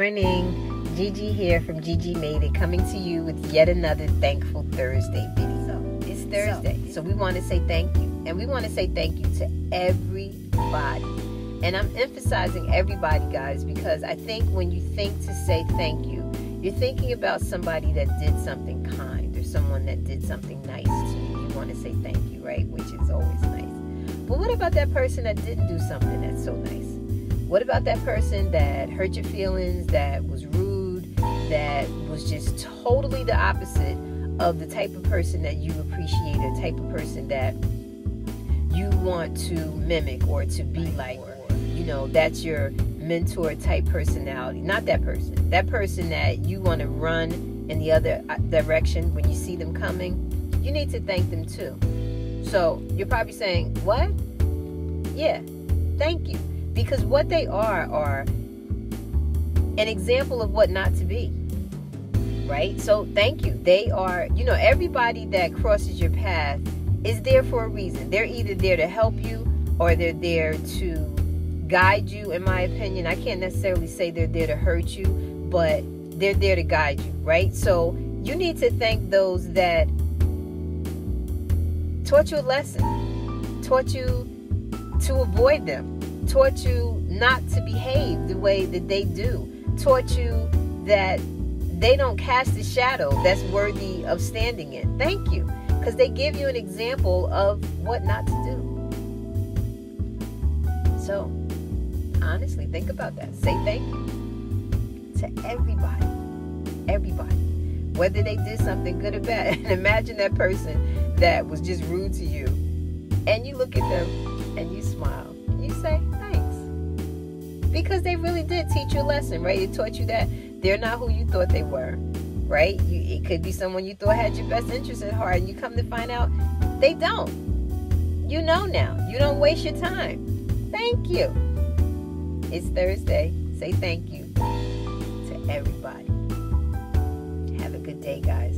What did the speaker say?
morning. Gigi here from Gigi Made It, coming to you with yet another Thankful Thursday video. It's Thursday, so we want to say thank you. And we want to say thank you to everybody. And I'm emphasizing everybody, guys, because I think when you think to say thank you, you're thinking about somebody that did something kind or someone that did something nice to you. You want to say thank you, right? Which is always nice. But what about that person that didn't do something that's so nice? What about that person that hurt your feelings, that was rude, that was just totally the opposite of the type of person that you appreciate, the type of person that you want to mimic or to be like, or, you know, that's your mentor type personality? Not that person. That person that you want to run in the other direction when you see them coming, you need to thank them too. So you're probably saying, what? Yeah, thank you. Because what they are an example of what not to be, right? So thank you. They are, you know, everybody that crosses your path is there for a reason. They're either there to help you or they're there to guide you, in my opinion. I can't necessarily say they're there to hurt you, but they're there to guide you, right? So you need to thank those that taught you a lesson, taught you to avoid them, taught you not to behave the way that they do, taught you that they don't cast a shadow that's worthy of standing in. Thank you, because they give you an example of what not to do. So, honestly, think about that. Say thank you to everybody. Everybody. Whether they did something good or bad. And imagine that person that was just rude to you. And you look at them and you smile. And you say, thanks. Because they really did teach you a lesson, right? It taught you that they're not who you thought they were, right? It could be someone you thought had your best interest at heart, and you come to find out they don't. You know now. You don't waste your time. Thank you. It's Thursday. Say thank you to everybody. Have a good day, guys.